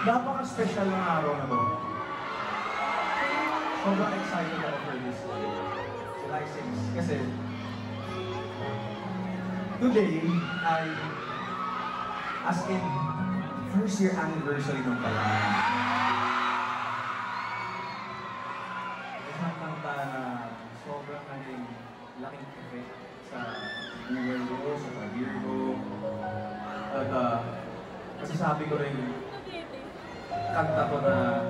Napaka-special ng araw na to. Sobrang excited ako for this July 6. Kasi today ay as in first year anniversary ng Palagi. Isang kanta na sobrang naging laking effect sa buhay ko, sa career ko. At masasabi ko rin kanta ko na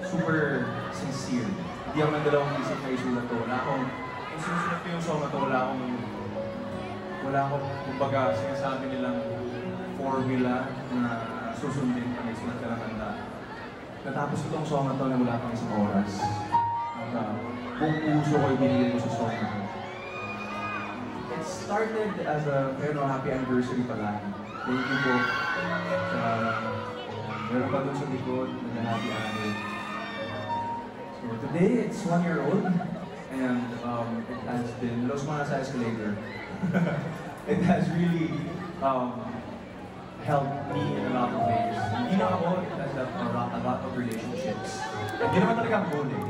super sincere. Hindi ako nagdalawang isip na isulat to. Wala akong, kung sinusulat ko yung song na to, wala akong, kumbaga, sinasabi nilang formula na susundin pag isulat ka ng kanta. Natapos itong song na to na wala pang isang oras. At buong puso ko ibinigay ko sa song na to. It started as a, happy anniversary pala. Thank you po. Meron pa dun sa likod, nag-happy anniversary. So today, it's 1 year old. And it has been, los mga sa escalator. It has really helped me in a lot of ways. Hindi na ako, it has helped a lot of relationships. Hindi naman talaga ang goal eh.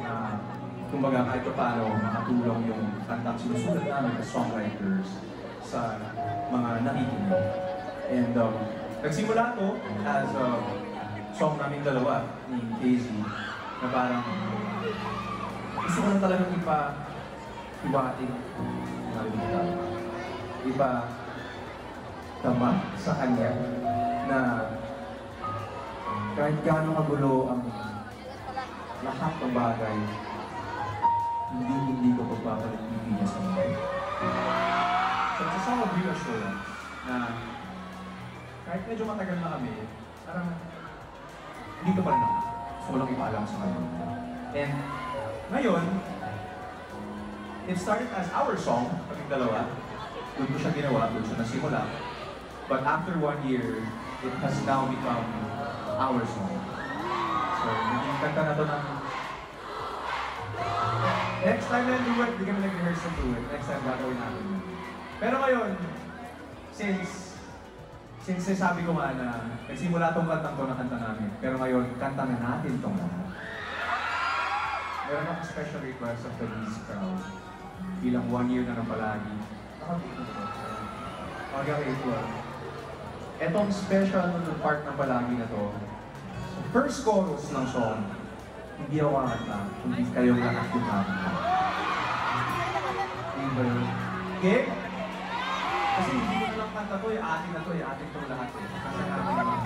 Kumbaga kahit pa paano makatulong yung kantang sinusulat namin as songwriters sa mga nakikinig. And nagsimula to as a song namin dalawa ni Casey na parang gusto ko lang talagang iba-ating tama sa kanya na kahit gaano kagulo ang lahat ng bagay, hindi ko pagpapalit niya sa mga. So it's a song of reassurance na kahit medyo matagal na kami, parang dito pa rin ako. So walang ipaalam sa kanya. And ngayon, it started as our song, kaming dalawa. Doon ko siya ginawa, doon siya nasimula. But after 1 year, it has now become our song. So, naging kanta na to ng next time na do it, hindi kami nag-rehearse ng do it. Next time gagawin natin. Pero ngayon, since sabi ko nga na nagsimula tong kantang to na kanta namin, pero ngayon, kanta na natin tong lahat. Meron akong special request of the Lee's crowd. Bilang 1 year na ng Palagi. Nakabito ko. Mag-a-ritual. Etong special part ng Palagi na to, first chorus ng song, hindi ako kakanta, hindi kayong lahat yung kakanta. Diba yun? Okay? Kasi hindi ko lang kanta to, atin na to, atin tong lahat eh. Kasi natin naman.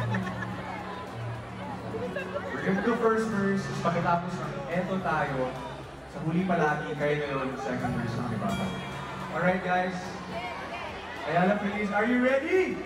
We're going to do first verse, pagkatapos ng eto tayo, sa huli Palagi, kayo na yun, second verse ng iba. Alright guys? Ayala, please, are you ready?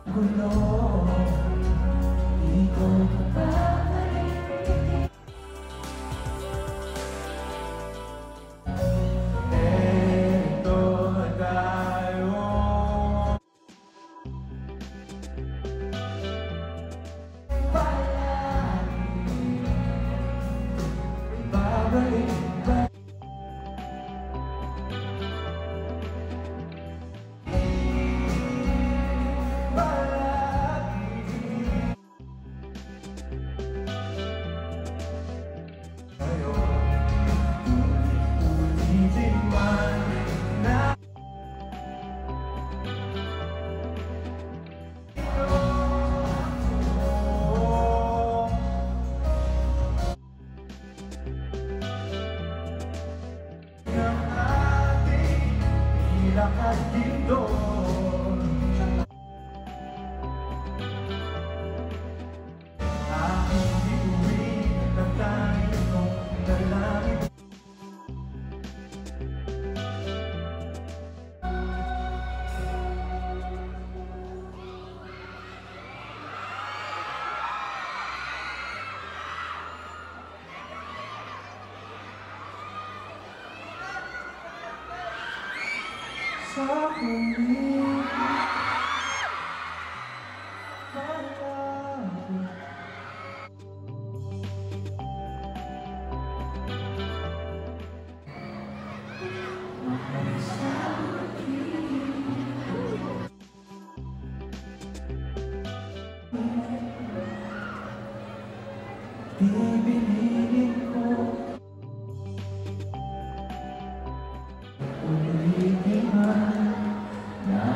gulo, di ko babalik. Eto na tayo. Babalik ba? Lahat dito aking bituin ng tayo ng dalangin. Sa huli bibiliin ko ulitin man na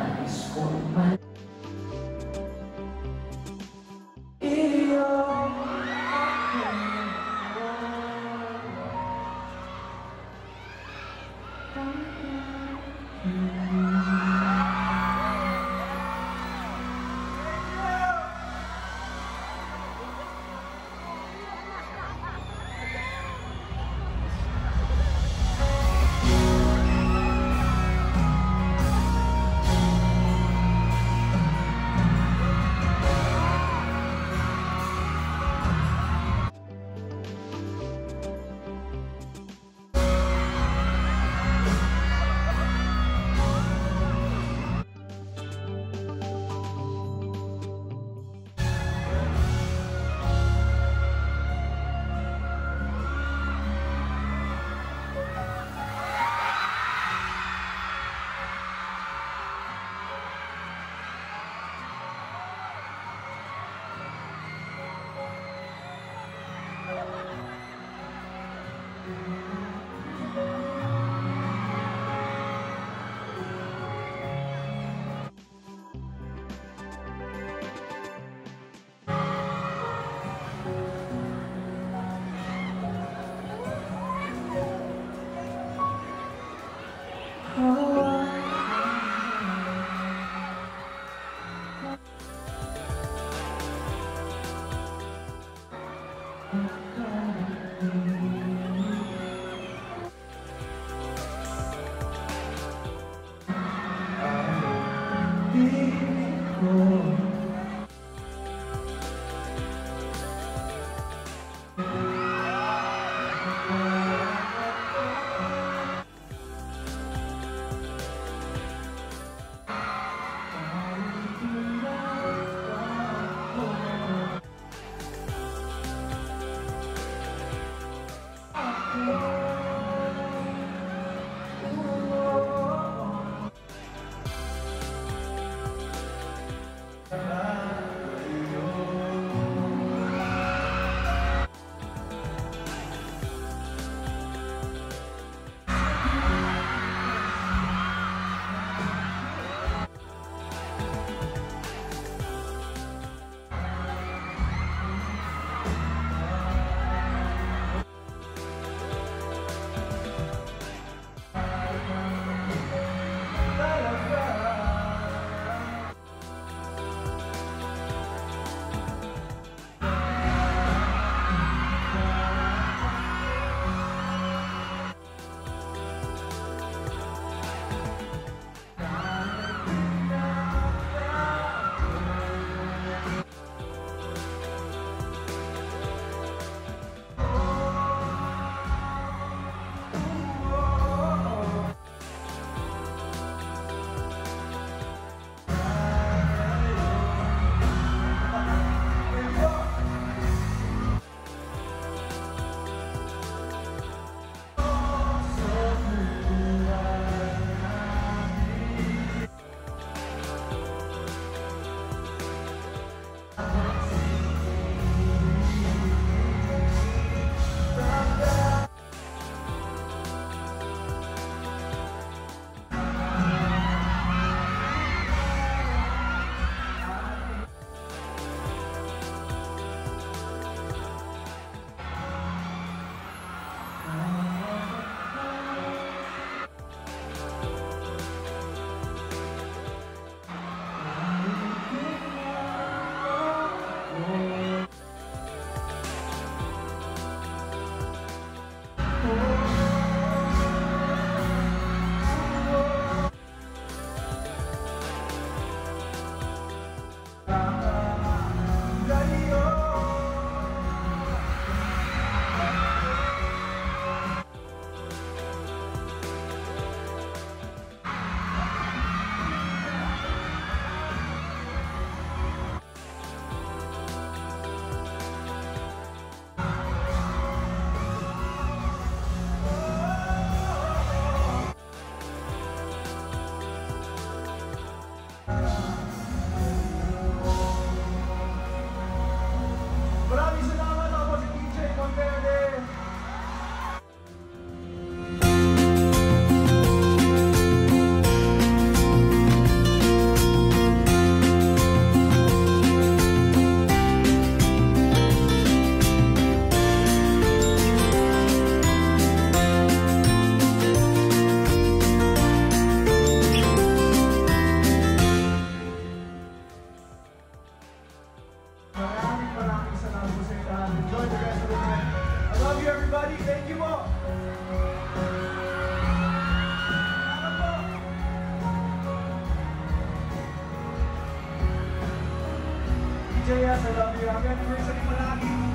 JS, I love you. Happy anniversary palagi.